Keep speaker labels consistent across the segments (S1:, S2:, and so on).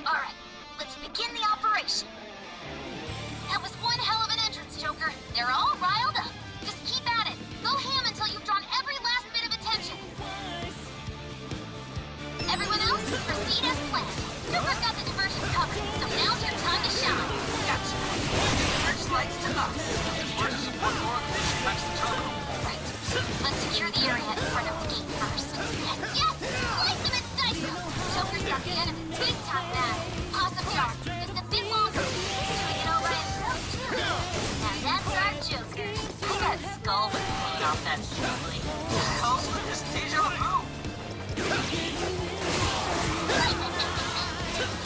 S1: Alright, let's begin the operation. That was one hell of an entrance, Joker. They're all riled up. Just keep at it. Go ham until you've drawn every last bit of attention. Everyone else, proceed as planned. Joker's got the diversion covered, so now's your time to shine.
S2: Gotcha. Searchlights to us. We're to support more next to terminal.
S1: Right. Let's secure the area in front of the gate first. Yes, yes! Slice them and dice them! Joker's got the enemy big time mad. Possum Jar, just a bit longer. He's doing it all by himself, too. Now that's our Joker.
S2: I got skull with paint off that slowly. Calls for this deja vu.
S1: The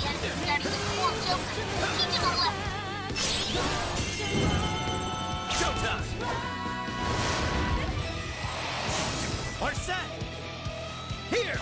S1: enemy's starting to swarm Joker. Teach him a lesson.
S3: Showtime! Are set! Here!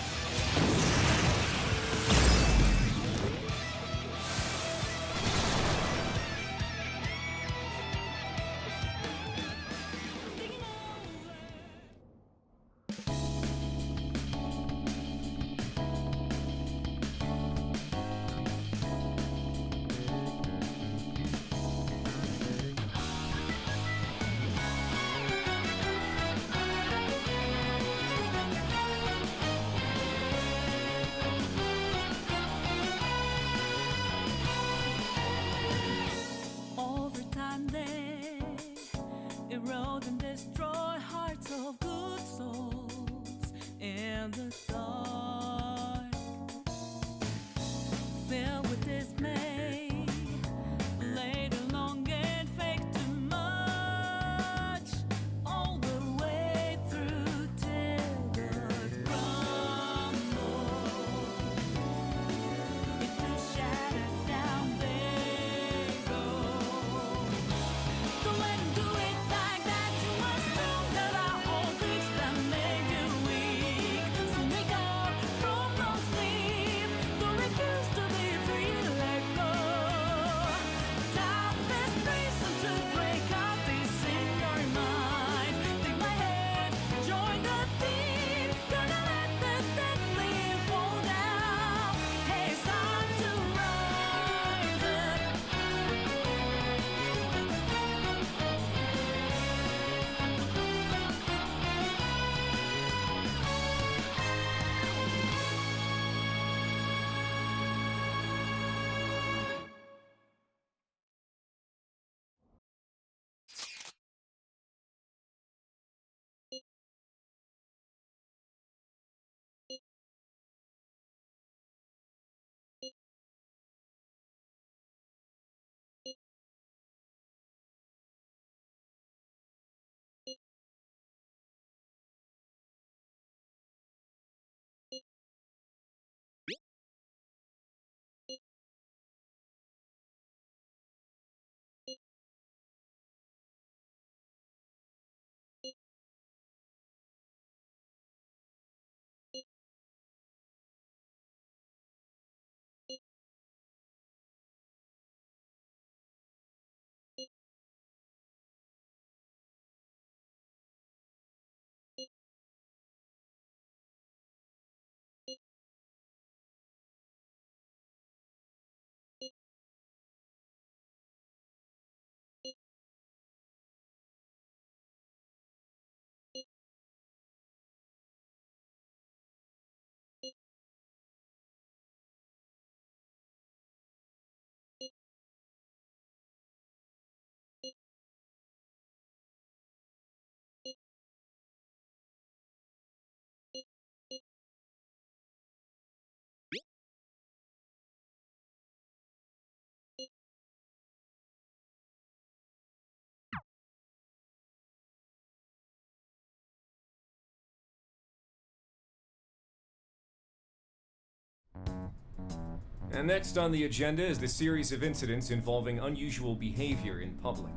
S4: And next on the agenda is the series of incidents involving unusual behavior in public.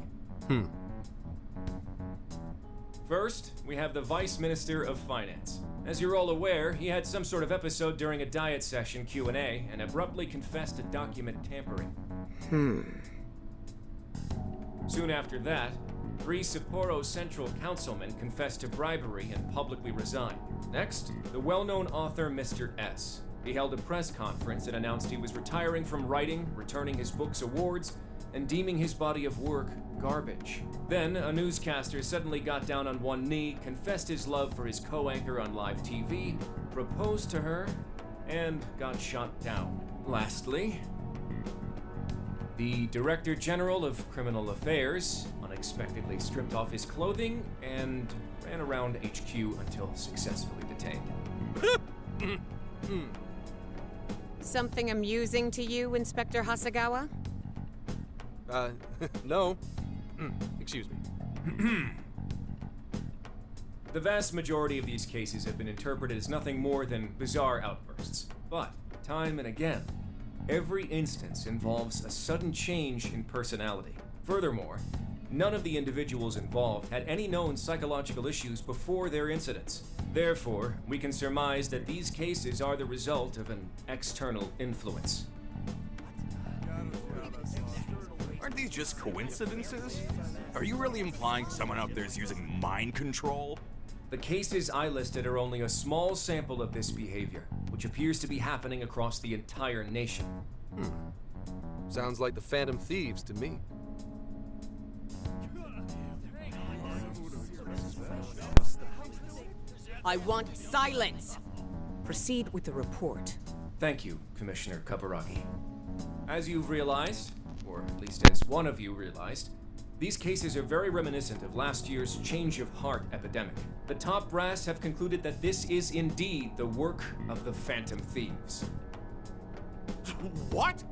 S4: First, we have the Vice Minister of Finance. As you're all aware, he had some sort of episode during a diet session Q&A and abruptly confessed to document tampering. Soon after that, 3 Sapporo Central councilmen confessed to bribery and publicly resigned. Next, the well-known author Mr. S. He held a press conference and announced he was retiring from writing, returning his book's awards, and deeming his body of work garbage. Then, a newscaster suddenly got down on one knee, confessed his love for his co-anchor on live TV, proposed to her, and got shot down. Lastly, the Director General of Criminal Affairs unexpectedly stripped off his clothing and ran around HQ until successfully detained.
S5: Something amusing to you, Inspector Hasagawa?
S6: No. Excuse me.
S4: The vast majority of these cases have been interpreted as nothing more than bizarre outbursts. But, time and again, every instance involves a sudden change in personality. Furthermore, none of the individuals involved had any known psychological issues before their incidents. Therefore, we can surmise that these cases are the result of an external influence.
S7: Aren't these just coincidences? Are you really implying someone out there is using mind control?
S4: The cases I listed are only a small sample of this behavior, which appears to be happening across the entire nation.
S6: Sounds like the Phantom Thieves to me.
S5: I want silence! Proceed with the report.
S4: Thank you, Commissioner Kaburagi. As you've realized, or at least as one of you realized, these cases are very reminiscent of last year's change of heart epidemic. The top brass have concluded that this is indeed the work of the Phantom Thieves.
S7: What?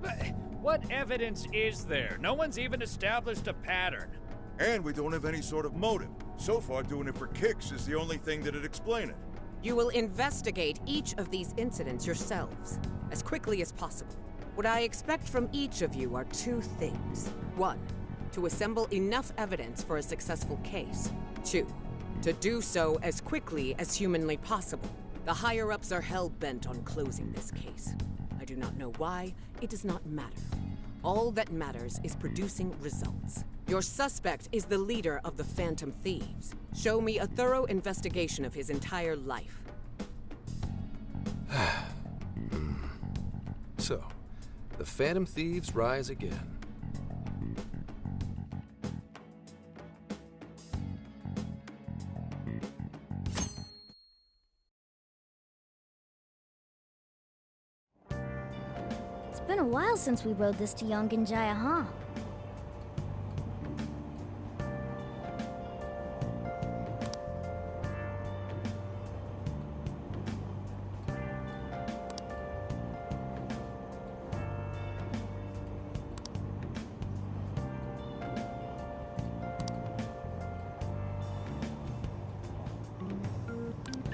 S3: But what evidence is there? No one's even established a pattern.
S8: And we don't have any sort of motive. So far, doing it for kicks is the only thing that'd explain it.
S5: You will investigate each of these incidents yourselves, as quickly as possible. What I expect from each of you are 2 things. 1, to assemble enough evidence for a successful case. 2, to do so as quickly as humanly possible. The higher-ups are hell-bent on closing this case. I do not know why. It does not matter. All that matters is producing results. Your suspect is the leader of the Phantom Thieves. Show me a thorough investigation of his entire life.
S6: So, the Phantom Thieves rise again.
S1: It's been a while since we rode this to Yongenjaya, huh?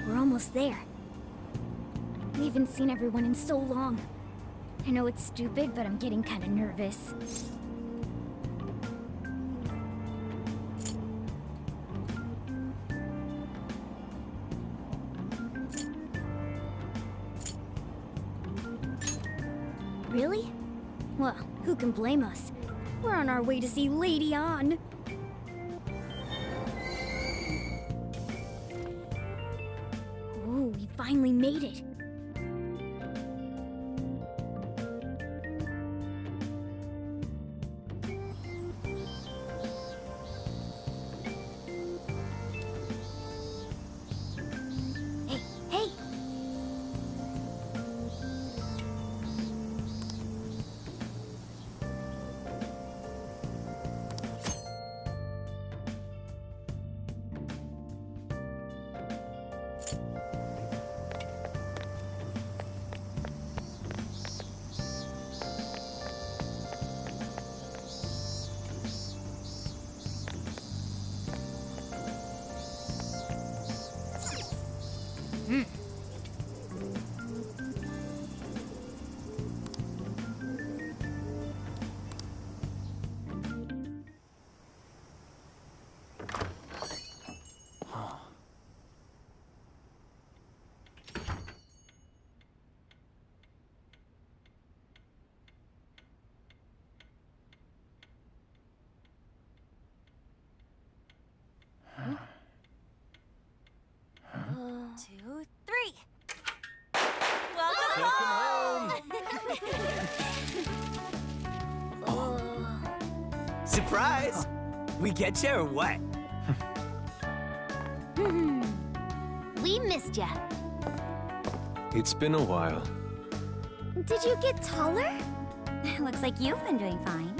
S1: We're almost there. We haven't seen everyone in so long. I know it's stupid, but I'm getting kind of nervous. Really? Well, who can blame us? We're on our way to see Lady An. Oh, we finally made it. Hey, hey! 2, 3. Welcome home!
S9: Surprise! We get you or what?
S1: We missed ya.
S10: It's been a while.
S1: Did you get taller? Looks like you've been doing fine.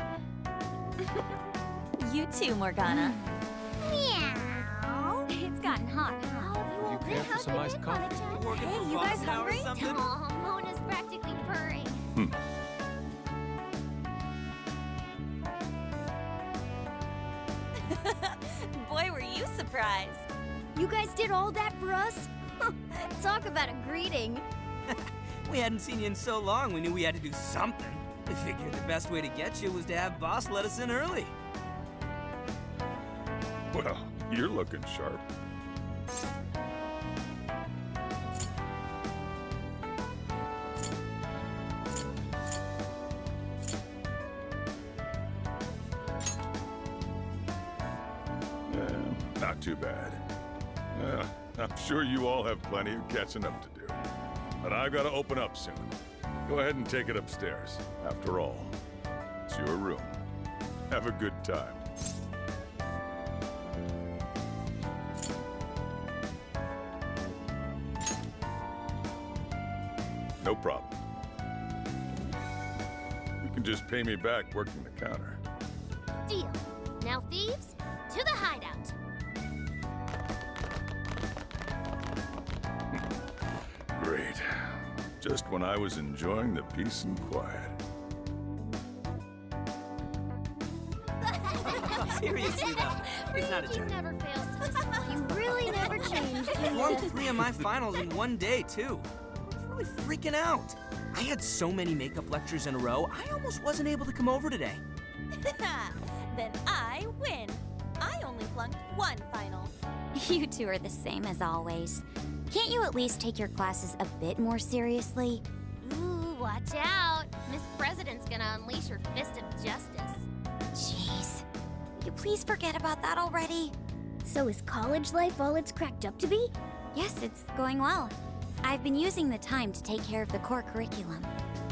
S1: You too, Morgana. Meow. It's gotten hot, huh?
S10: You care for some iced coffee?
S1: Hey, you guys hungry? Aw, Mona's practically purring. Boy, were you surprised. You guys did all that for us? Talk about a greeting.
S9: We hadn't seen you in so long, we knew we had to do something. We figured the best way to get you was to have Boss let us in early.
S8: Well, you're looking sharp. Not too bad. I'm sure you all have plenty of catching up to do. But I've got to open up soon. Go ahead and take it upstairs. After all, it's your room. Have a good time. No problem. You can just pay me back working the counter.
S1: Deal. Now, thieves, to the hideout.
S8: Great. Just when I was enjoying the peace and quiet.
S9: Seriously, though, it's not a
S1: Ryuji
S9: joke.
S1: never fails to disappoint. You really never change.
S9: I won 3 of my finals in one day, too. I was really freaking out. I had so many makeup lectures in a row, I almost wasn't able to come over today.
S1: Then I win. I only flunked 1 final. You two are the same as always. Can't you at least take your classes a bit more seriously? Ooh, watch out. Miss President's gonna unleash her fist of justice. Jeez. Will you please forget about that already? So is college life all it's cracked up to be? Yes, it's going well. I've been using the time to take care of the core curriculum.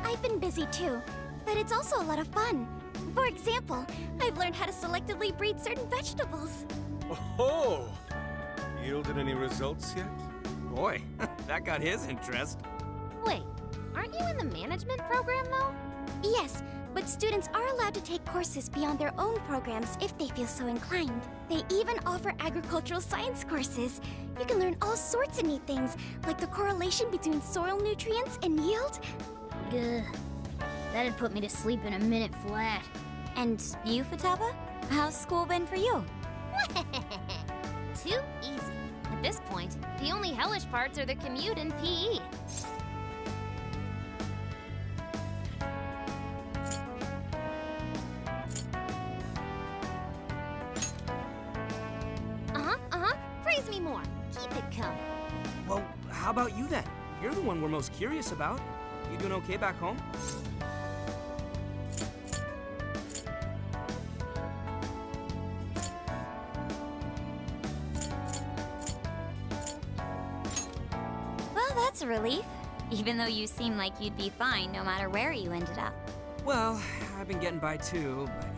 S1: I've been busy too, but it's also a lot of fun. For example, I've learned how to selectively breed certain vegetables.
S10: Oh! Yielded any results yet?
S9: Boy, that got his interest.
S1: Wait, aren't you in the management program though? Yes, but students are allowed to take courses beyond their own programs if they feel so inclined. They even offer agricultural science courses. You can learn all sorts of neat things, like the correlation between soil nutrients and yield. Gah. That'd put me to sleep in a minute flat. And you, Futaba? How's school been for you? Too easy. At this point, the only hellish parts are the commute and PE. Praise me more. Keep it coming.
S9: Well, how about you then? You're the one we're most curious about. You doing okay back home?
S1: Well, that's a relief. Even though you seem like you'd be fine no matter where you ended up.
S9: Well, I've been getting by too, but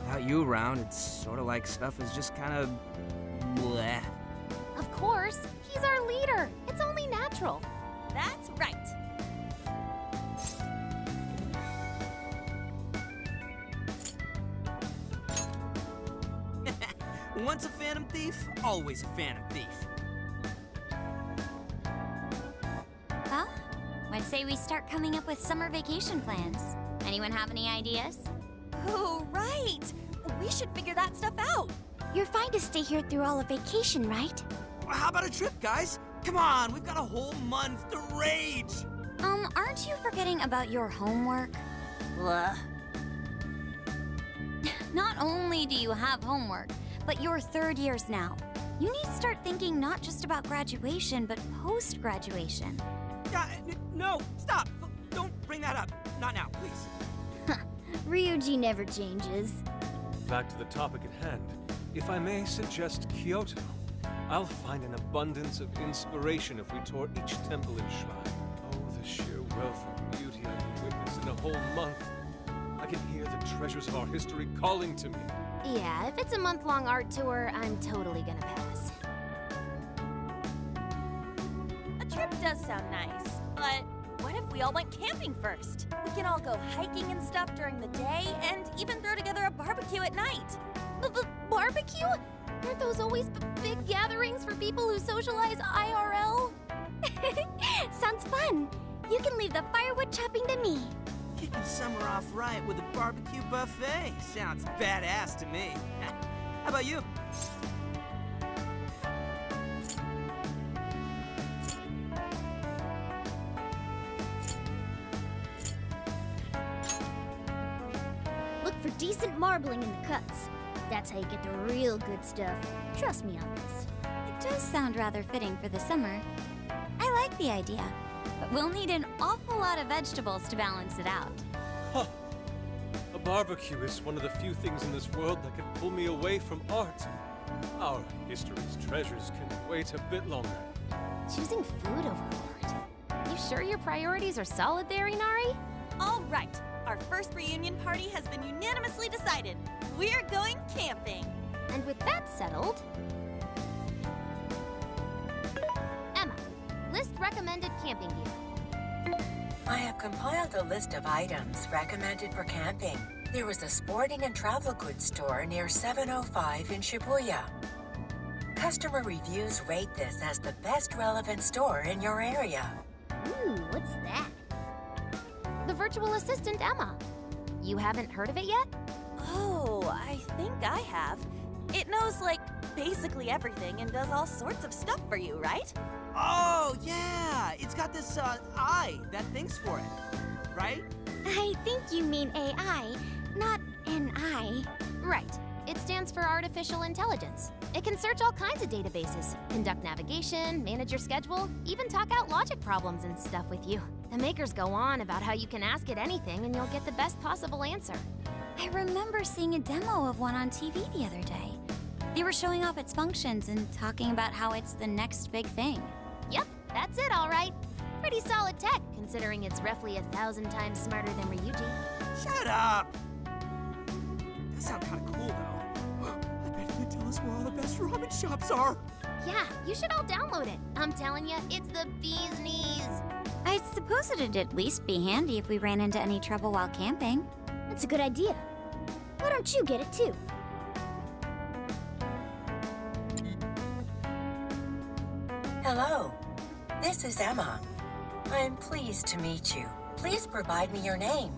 S9: without you around, it's sort of like stuff is just kind of bleh.
S1: Of course, he's our leader. It's only natural. That's right.
S9: Once a phantom thief, always a phantom thief.
S1: Well, I'd say we start coming up with summer vacation plans. Anyone have any ideas?
S11: Oh, right! We should figure that stuff out.
S1: You're fine to stay here through all of vacation, right?
S9: How about a trip, guys? Come on, we've got a whole month to rage!
S1: Aren't you forgetting about your homework?
S11: Blah.
S1: Not only do you have homework, but you're 3rd years now. You need to start thinking not just about graduation, but post-graduation.
S9: No, stop! Don't bring that up. Not now, please.
S1: Ryuji never changes.
S10: Back to the topic at hand. If I may suggest Kyoto, I'll find an abundance of inspiration if we tour each temple and shrine. Oh, the sheer wealth of beauty I can witness in a whole month. I can hear the treasures of our history calling to me.
S1: Yeah, if it's a month-long art tour, I'm totally gonna pass.
S11: A trip does sound nice, but what if we all went camping first? We can all go hiking and stuff during the day, and even throw together a barbecue at night.
S1: Barbecue? Aren't those always big gatherings for people who socialize IRL?
S11: Sounds fun. You can leave the firewood chopping to me.
S9: Kicking summer off right with a barbecue buffet. Sounds badass to me. How about you?
S1: Look for decent marbling in the cuts. That's how you get the real good stuff. Trust me on this.
S12: It does sound rather fitting for the summer. I like the idea, but we'll need an awful lot of vegetables to balance it out.
S10: Huh. A barbecue is one of the few things in this world that can pull me away from art. Our history's treasures can wait a bit longer.
S1: Choosing food over art. You sure your priorities are solid there, Inari?
S11: All right. Our first reunion party has been unanimously decided. We're going camping.
S1: And with that settled... Emma, list recommended camping gear.
S13: I have compiled a list of items recommended for camping. There is a sporting and travel goods store near 705 in Shibuya. Customer reviews rate this as the best relevant store in your area.
S1: Ooh, what's that? The virtual assistant, Emma. You haven't heard of it yet?
S11: Oh, I think I have. It knows, like, basically everything and does all sorts of stuff for you, right?
S9: Oh, yeah! It's got this, eye that thinks for it, right?
S1: I think you mean AI, not an eye. Right. It stands for Artificial Intelligence. It can search all kinds of databases, conduct navigation, manage your schedule, even talk out logic problems and stuff with you. The makers go on about how you can ask it anything and you'll get the best possible answer.
S12: I remember seeing a demo of one on TV the other day. They were showing off its functions and talking about how it's the next big thing.
S1: Yep, that's it, all right. Pretty solid tech, considering it's roughly 1,000 times smarter than Ryuji.
S9: Shut up! That sounds kind of cool, though. I bet you can tell us where all the best ramen shops are.
S1: Yeah, you should all download it. I'm telling you, it's the bee's knees.
S12: I suppose it'd at least be handy if we ran into any trouble while camping.
S1: That's a good idea. Why don't you get it too?
S13: Hello, this is Emma. I'm pleased to meet you. Please provide me your name.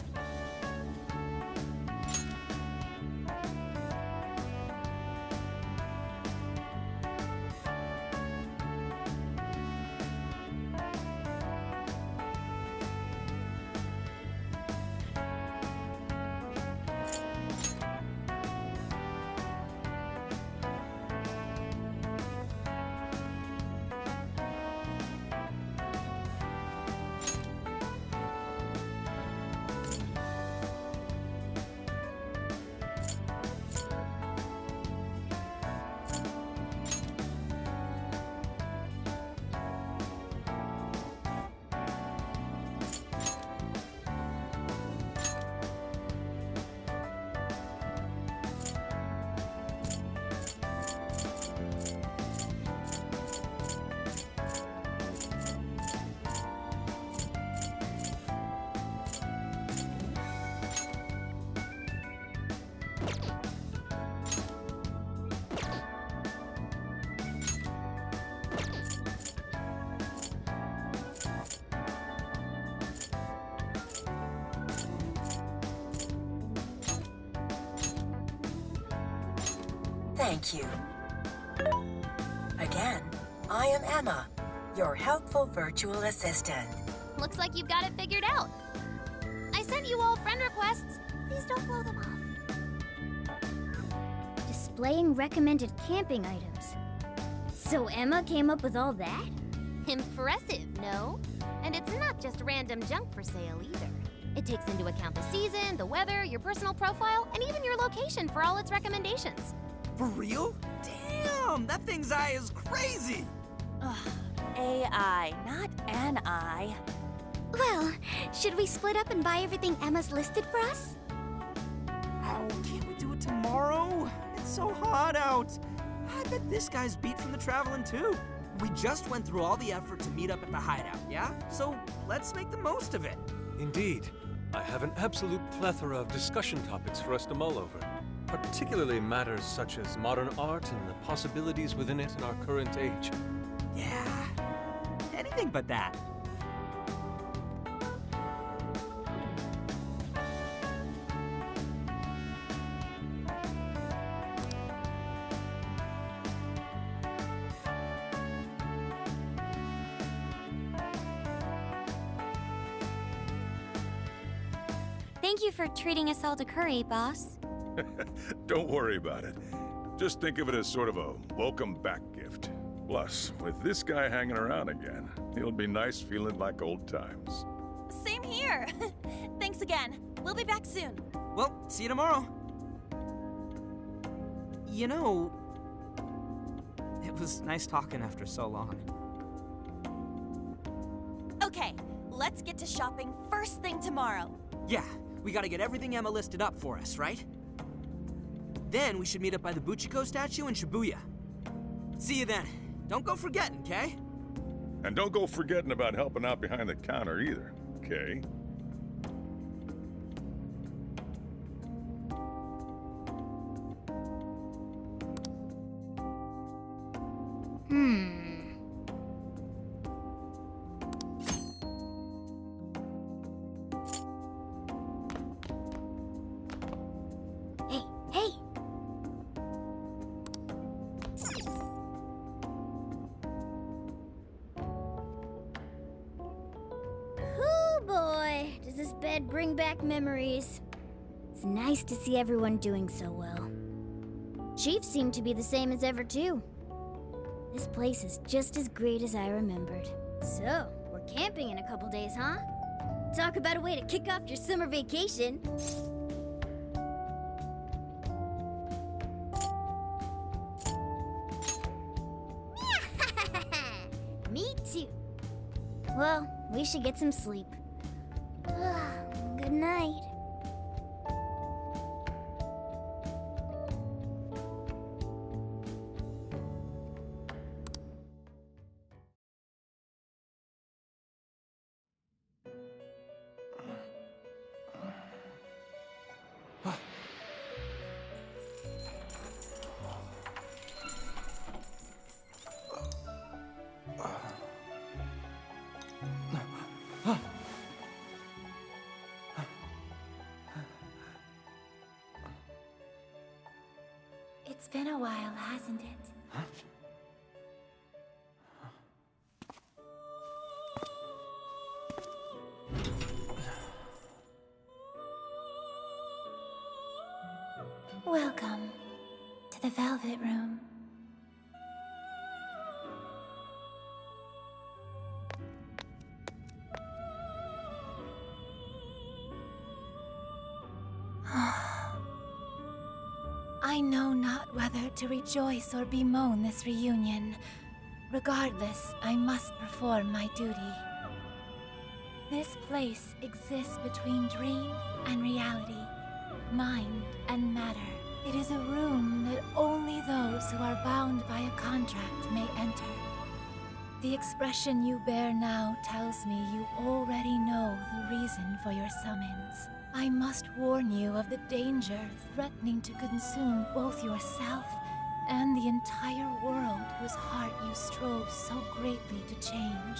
S13: Thank you. Again, I am Emma, your helpful virtual assistant.
S1: Looks like you've got it figured out. I sent you all friend requests. Please don't blow them off. Displaying recommended camping items. So Emma came up with all that? Impressive, no? And it's not just random junk for sale either. It takes into account the season, the weather, your personal profile, and even your location for all its recommendations.
S9: For real? Damn, that thing's eye is crazy!
S11: Ugh, AI, not an eye.
S12: Well, should we split up and buy everything Emma's listed for us?
S9: Oh, can't we do it tomorrow? It's so hot out. I bet this guy's beat from the traveling too. We just went through all the effort to meet up at the hideout, yeah? So let's make the most of it.
S10: Indeed. I have an absolute plethora of discussion topics for us to mull over, particularly matters such as modern art and the possibilities within it in our current age.
S9: Yeah, anything but that.
S12: Thank you for treating us all to curry, boss.
S8: Don't worry about it. Just think of it as sort of a welcome back gift. Plus, with this guy hanging around again, it'll be nice feeling like old times.
S11: Same here. Thanks again. We'll be back soon.
S9: Well, see you tomorrow. You know, it was nice talking after so long.
S11: Okay, let's get to shopping first thing tomorrow.
S9: Yeah, we gotta get everything Emma listed up for us, right? Then we should meet up by the Buchiko statue in Shibuya. See you then. Don't go forgetting, okay?
S8: And don't go forgetting about helping out behind the counter either, okay?
S12: Hey! Hoo boy, does this bed bring back memories. It's nice to see everyone doing so well. Chief seemed to be the same as ever too. This place is just as great as I remembered. So, we're camping in a couple days, huh? Talk about a way to kick off your summer vacation. Me too. Well, we should get some sleep. Good night.
S14: It's been a while, hasn't it? Welcome to the Velvet Room. I know not whether to rejoice or bemoan this reunion. Regardless, I must perform my duty. This place exists between dream and reality, mind and matter. It is a room that only those who are bound by a contract may enter. The expression you bear now tells me you already know the reason for your summons. I must warn you of the danger threatening to consume both yourself and the entire world whose heart you strove so greatly to change.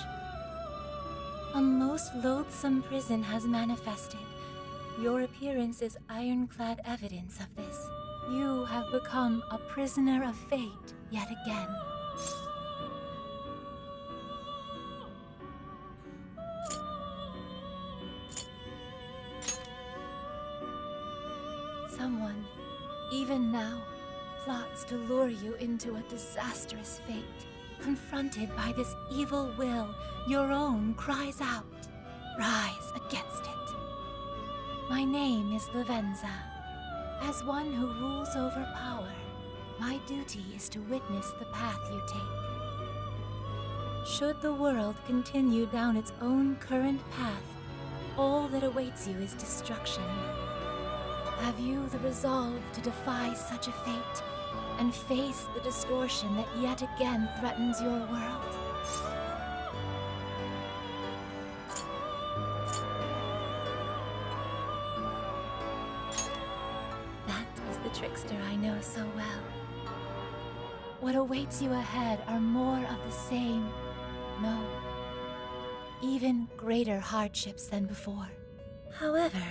S14: A most loathsome prison has manifested. Your appearance is ironclad evidence of this. You have become a prisoner of fate yet again. Someone, even now, plots to lure you into a disastrous fate. Confronted by this evil will, your own cries out. Rise against it. My name is Lavenza. As one who rules over power, My duty is to witness the path you take. Should the world continue down its own current path, all that awaits you is destruction. Have you the resolve to defy such a fate and face the distortion that yet again threatens your world? That is the trickster I know so well. What awaits you ahead are more of the same. No, even greater hardships than before. However,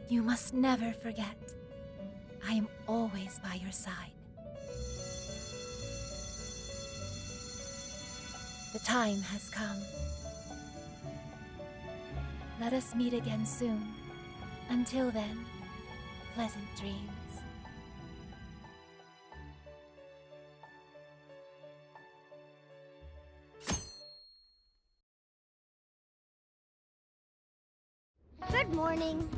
S14: you must never forget, I am always by your side. The time has come. Let us meet again soon. Until then, pleasant dreams.
S12: Good morning.